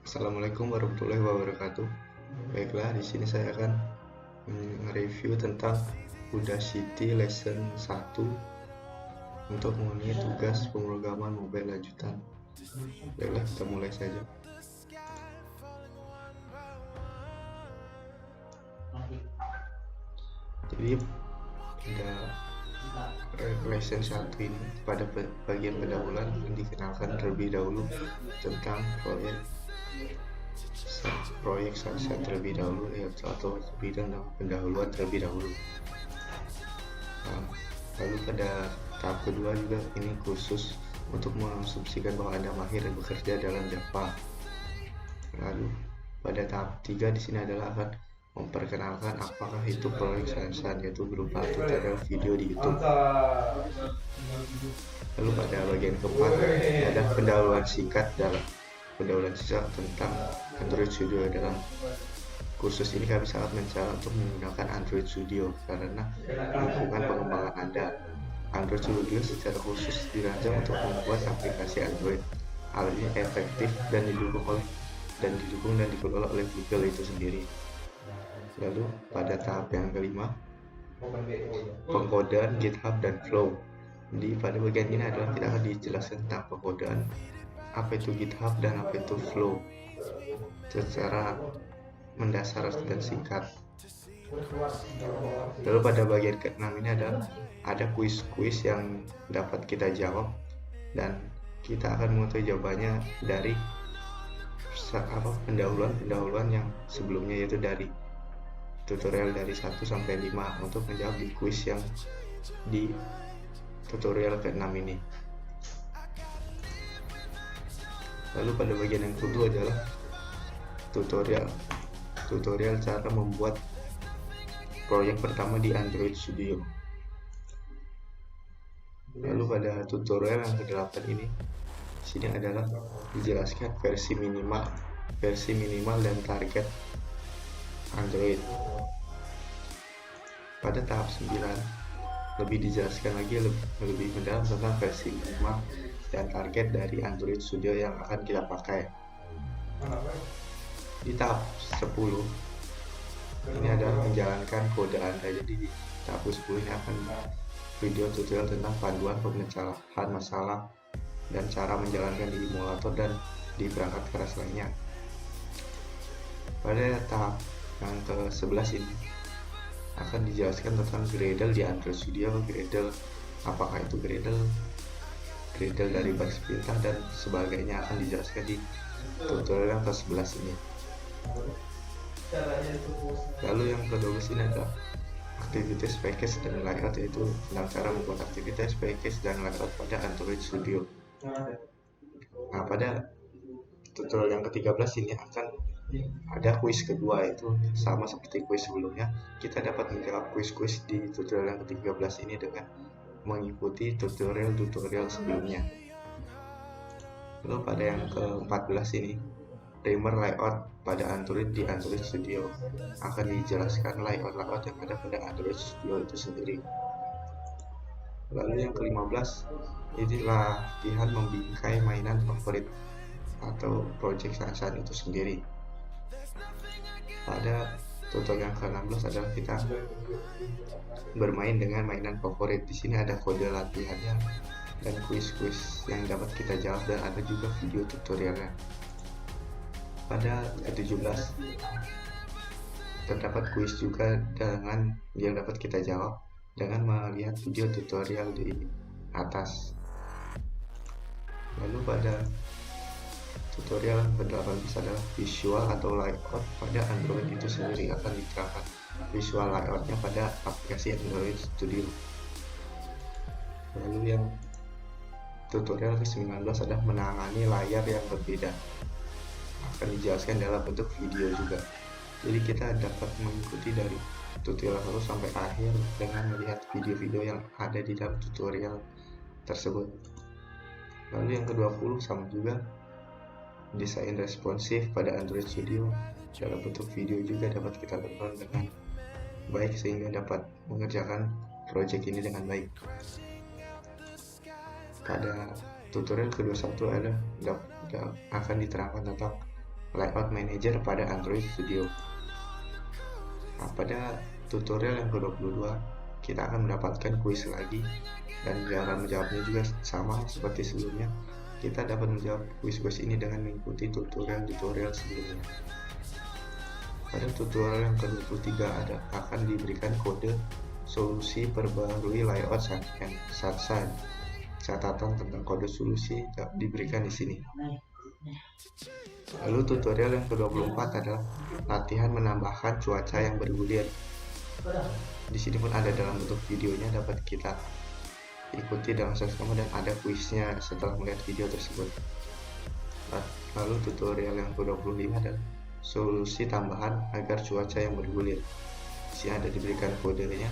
Assalamualaikum warahmatullahi wabarakatuh. Baiklah, di sini saya akan mereview tentang Udacity Lesson 1 untuk memenuhi tugas pemrograman mobile lanjutan. Baiklah, kita mulai saja. Jadi pada lesson 1 ini, pada bagian pendahuluan dikenalkan terlebih dahulu tentang proyek sunset terlebih dahulu, atau bidang pendahuluan terlebih dahulu. Lalu pada tahap kedua juga ini khusus untuk mengasumsikan bahwa Anda mahir dan bekerja dalam Java. Lalu pada tahap 3 di sini adalah akan memperkenalkan apakah itu proyek sunset, yaitu berupa tutorial video di YouTube. Lalu pada bagian keempat ada pendahuluan singkat tentang Android Studio. Dalam kursus ini kami sangat mencoba untuk menggunakan Android Studio karena lingkungan pengembangan Anda. Android Studio secara khusus dirancang untuk membuat aplikasi Android. Hal ini efektif dan didukung dan dikelola oleh Google itu sendiri. Lalu pada tahap yang kelima, pengkodaan GitHub dan Flow. Jadi pada bagian ini adalah kita akan dijelaskan tentang pengkodaan, apa itu GitHub dan apa itu Flow secara mendasar dan singkat. Lalu pada bagian ke-6 ini ada kuis-kuis yang dapat kita jawab, dan kita akan mengetahui jawabannya dari pendahuluan yang sebelumnya, yaitu dari tutorial dari 1 sampai 5 untuk menjawab di kuis yang di tutorial ke-6 ini. Lalu pada bagian yang kedua adalah tutorial cara membuat proyek pertama di Android Studio. Lalu pada tutorial yang ke-8 ini, sini adalah dijelaskan versi minimal dan target Android. Pada tahap 9 lebih dijelaskan lagi lebih mendalam tentang versi minimal dan target dari Android Studio yang akan kita pakai. Di tahap 10 ini adalah menjalankan kode Anda. Jadi di tahap 10 ini akan video tutorial tentang panduan pemecahan masalah dan cara menjalankan di emulator dan di perangkat keras lainnya. Pada tahap yang ke-11 ini akan dijelaskan tentang Gradle di Android Studio. Gradle, apakah itu Gradle dari baris perintah dan sebagainya, akan dijelaskan di tutorial yang ke-11 ini. Lalu yang ke-12 ini adalah aktivitas package dan layout, yaitu tentang cara membuat aktivitas package dan layout pada Android Studio. Nah, pada tutorial yang ke-13 ini akan ada kuis kedua, yaitu sama seperti kuis sebelumnya. Kita dapat menjawab kuis-kuis di tutorial yang ke-13 ini dengan mengikuti tutorial sebelumnya. Lalu pada yang ke-14 ini, primer layout pada Android di Android Studio. Akan dijelaskan layout yang ada pada Android Studio itu sendiri. Lalu yang ke-15, ini latihan membingkai mainan favorit atau project sunset itu sendiri. Pada tutorial yang ke-16 adalah kita bermain dengan mainan favorit. Di sini ada kode latihannya dan kuis-kuis yang dapat kita jawab, dan ada juga video tutorialnya. Pada ke-17 terdapat kuis juga dengan yang dapat kita jawab dengan melihat video tutorial di atas. Lalu pada tutorial ke-18 adalah visual atau layout pada Android itu sendiri. Akan diterangkan visual layoutnya pada aplikasi Android Studio. Lalu yang tutorial ke-19 adalah menangani layar yang berbeda. Akan dijelaskan dalam bentuk video juga. Jadi kita dapat mengikuti dari tutorial 1 sampai akhir dengan melihat video-video yang ada di dalam tutorial tersebut. Lalu yang ke-20 sama juga, desain responsif pada Android Studio dalam bentuk video juga dapat kita tonton dengan baik sehingga dapat mengerjakan project ini dengan baik. Pada tutorial ke-21 akan diterangkan tentang Layout Manager pada Android Studio. Nah, pada tutorial yang ke-22 kita akan mendapatkan kuis lagi, dan cara menjawabnya juga sama seperti sebelumnya. Kita dapat menjawab kuis-kuis ini dengan mengikuti tutorial-tutorial sebelumnya. Pada tutorial yang ke-23 akan diberikan kode solusi perbarui layout SATSA. Catatan tentang kode solusi diberikan di sini. Lalu tutorial yang ke-24 adalah latihan menambahkan cuaca yang bergulir. Di sini pun ada dalam bentuk videonya, dapat kita ikuti dalam sesama, dan ada kuisnya setelah melihat video tersebut. Lalu tutorial yang ke-25 adalah solusi tambahan agar cuaca yang bergulir. Di sini ada diberikan kodenya,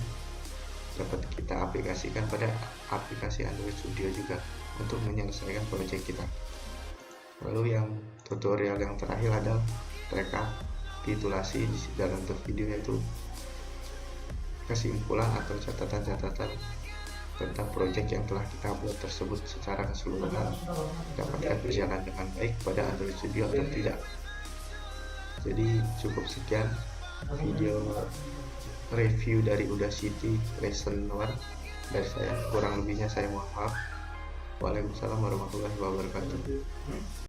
dapat kita aplikasikan pada aplikasi Android Studio juga untuk menyelesaikan proyek kita. Lalu yang tutorial yang terakhir adalah rekapitulasi di dalam bentuk video, yaitu kesimpulan atau catatan-catatan tentang proyek yang telah kita buat tersebut secara keseluruhan, dapatkan berjalan dengan baik pada Android Studio atau tidak. Jadi cukup sekian video review dari Udacity Lesson 1 dari saya. Kurang lebihnya saya mohon maaf. Waalaikumsalam warahmatullahi wabarakatuh.